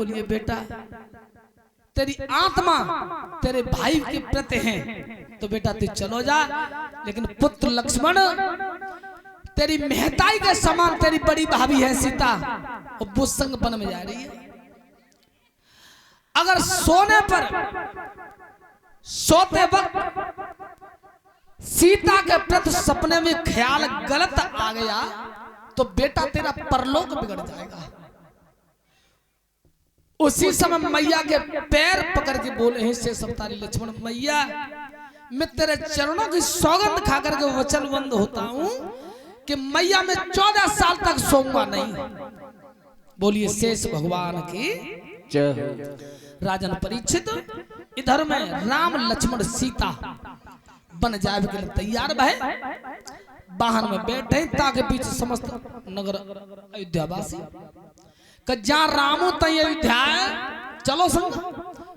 बोलिए बेटा तेरी आत्मा तेरे भाई के प्रति है तो बेटा तू चलो जा, लेकिन पुत्र लक्ष्मण तेरी महताई के समान तेरी बड़ी भाभी है सीता और वो संग वन में जा रही है। अगर सोने पर सोते वक्त सीता के प्रति सपने में ख्याल गलत आ गया तो बेटा तेरा परलोक बिगड़ जाएगा। उसी समय मैया के पैर पकड़ के बोले हैं शेष अवतारी लक्ष्मण, मैया मैं तेरे चरणों की सौगंध खाकर के वचनबंद होता हूं कि मैया मैं 14 साल तक सोऊंगा नहीं। बोलिए शेष भगवान की जय। राजन परीक्षित इधर में राम लक्ष्मण सीता बन जाए के लिए तैयार भय वाहन में बैठे ताकि पीछे समस्त नगर अयोध्यावासी जहाँ रामो तय अयोध्या चलो संग।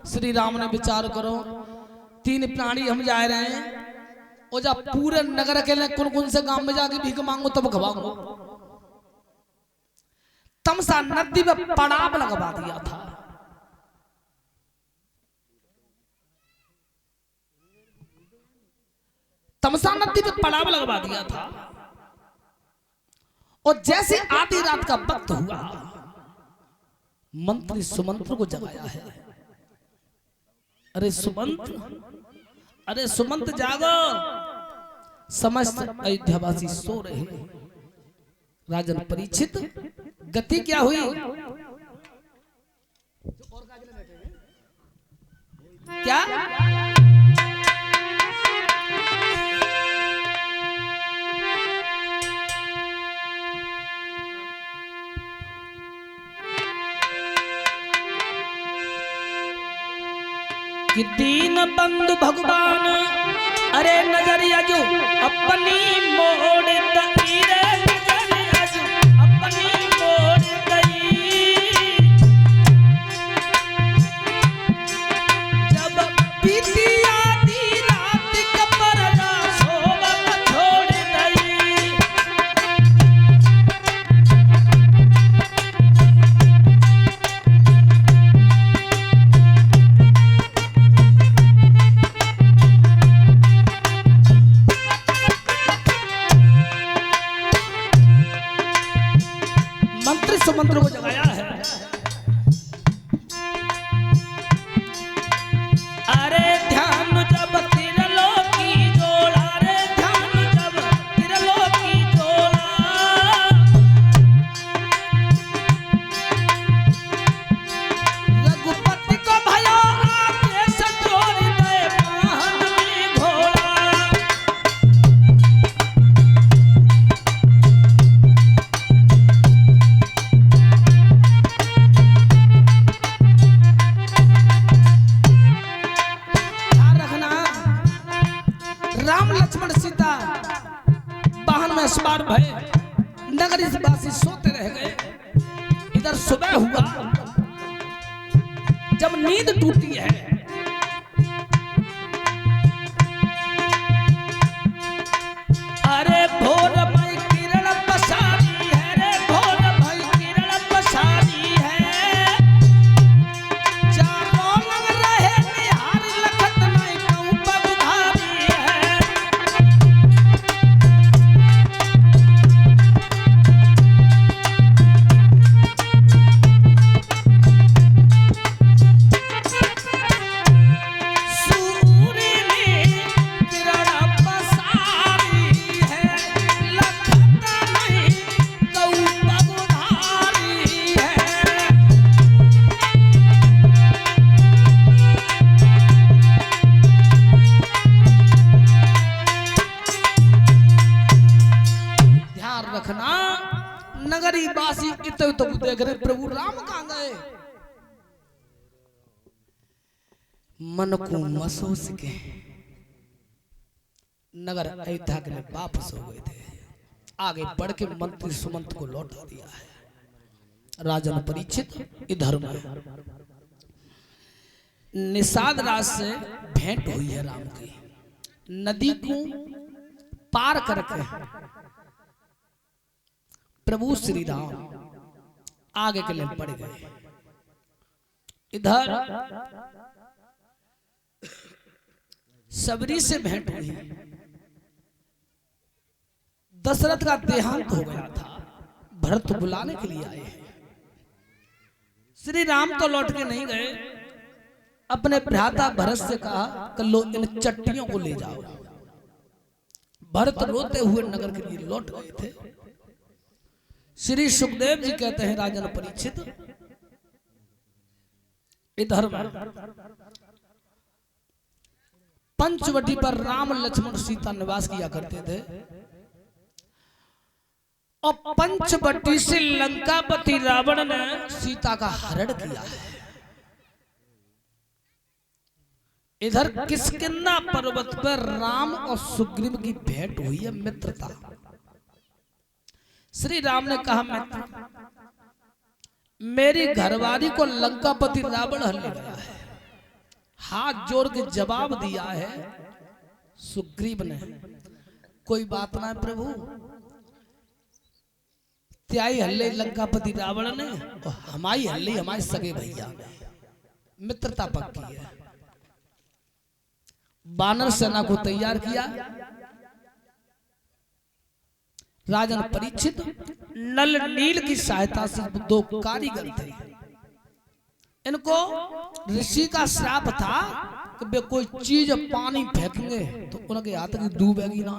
श्री राम ने विचार करो 3 प्राणी हम जा रहे हैं और जब पूरे नगर के लिए कौन कौन से गांव में जाके भीख मांगो तब खवाऊंगा। तमसा नदी में पड़ाव लगवा दिया था। तमसा नदी में पड़ाव लगवा दिया था और जैसे आधी रात का वक्त हुआ मंत्री सुमंत्र को जगाया है। अरे सुमंत जागो। समस्त अयोध्यावासी सो रहे हैं। राजन परीक्षित गति क्या हुई? क्या कि दीन बंधु भगवान अरे नजरिया जो अपनी मोड़ दई रे नजरिया जो अपनी मोड़ दई। जब बीती आधी रात कपड़ा सोबत छोड़ दई। मंत्र को जगाया है। अरे ध्यान जब त्रिलोकी जोड़ा रे ध्यान जब त्रिलोकी जोड़ा। रघुपति को भयो आदेश जोड़ दे बांध में घोड़ा। राम लक्ष्मण सीता वाहन में सवार भय नगरी वासी सोते रह गए। इधर सुबह हुआ जब नींद टूटी है अरे भोर भई किरण पसारी है रे भोर भई किरण पसारी है। चारों लग रहे निहार लखत नहीं कहूं पगधारी है। रखना नगरी बासी इतो तो देख रहे प्रभु राम कहां गए। मन को महसूस के नगर अयोध्या के लिए वापस हो गए थे। आगे बढ़ के मंत्री सुमंत को लौटा दिया है। राजन परीक्षित इधर में निषाद राज से भेंट हुई है राम की। नदी को पार करके प्रभु श्री राम आगे के लिए बढ़ गए। इधर सबरी से भेंट हुई। दशरथ का देहांत हो गया था, भरत बुलाने के लिए आए हैं। श्री राम तो लौट के नहीं गए, अपने भ्राता भरत से कहा कि लो इन चट्टियों को ले जाओ। भरत रोते हुए नगर के लिए लौट गए थे। श्री सुखदेव जी कहते हैं राजन परीक्षित, इधर पंचवटी पर राम लक्ष्मण सीता निवास किया करते थे और पंचवटी से लंकापति रावण ने सीता का हरण किया है। इधर किष्किंधा पर्वत पर राम और सुग्रीव की भेंट हुई है, मित्रता। श्री राम ने कहा मित्र, मेरी घरवाली को लंकापति रावण हर ले गया है। हाथ जोड़ के जवाब दिया है सुग्रीव ने, कोई बात ना प्रभु, त्याई हल्ले लंकापति रावण ने और हमारी हल्ले हमारे सगे भैया ने, मित्रता पक्की है। बानर सेना को तैयार किया। राजन परीक्षित नल नील की सहायता से दो कारीगर थे। इनको ऋषि का श्राप था कि वे कोई चीज पानी फेंकेंगे तो उनके हाथ की डूबेगी ना।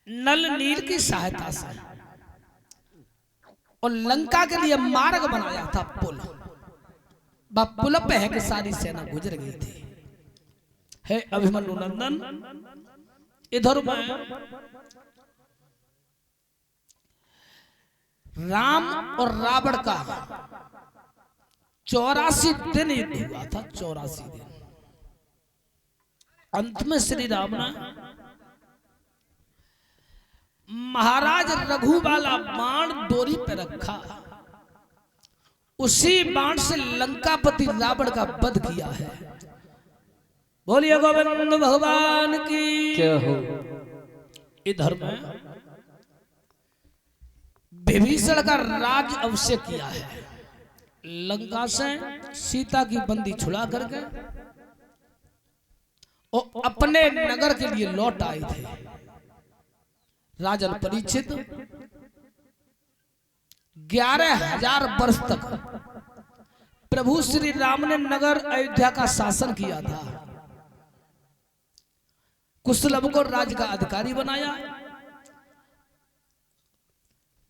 नल नील की सहायता से और लंका के लिए मार्ग बनाया था, पुल। पुल पे है कि सारी सेना गुजर गई थी। है अभिमन्यु नंदन, इधर में राम और रावण का 84 दिन युद्ध हुआ था। 84 दिन। अंत में श्री राम ने महाराज रघु वाला बाण डोरी पे रखा, उसी बाण से लंकापति रावण का वध किया है। बोलिए गोविंद भगवान की क्या हो। इधर में विभीषण का राज अभिषेक किया है। लंका से सीता की बंदी छुड़ा करके और अपने नगर के लिए लौट आए थे। राजन परीक्षित 11,000 वर्ष तक प्रभु श्री राम ने नगर अयोध्या का शासन किया था। कुशलभ को राज्य का अधिकारी बनाया,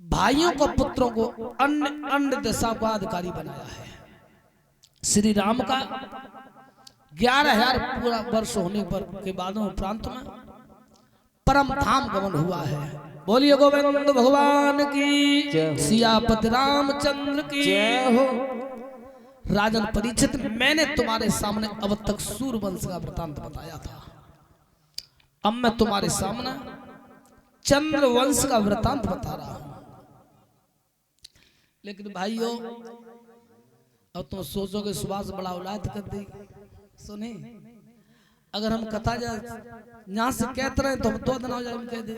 भाइयों को पुत्रों को अन्य अन्य दिशा का अधिकारी बनाया है। श्री राम का 11,000 पूरा वर्ष होने पर के बाद प्रांत में परम धाम गमन हुआ है। बोलिए गोविंद भगवान की, सियापति रामचंद्र की जय हो। राजन परीक्षित, मैंने तुम्हारे सामने अब तक सूर्यवंश का वृतांत बताया था, अब मैं तुम्हारे सामने चंद्रवंश का वृतांत बता रहा हूं। लेकिन भाइयों, अब तुम सोचोगे सुभाष बड़ा औलाद कर दी। सुने, अगर हम कथा जा यहाँ से कहते रहे तो हम 2 दिन हो जाए, हम कह दे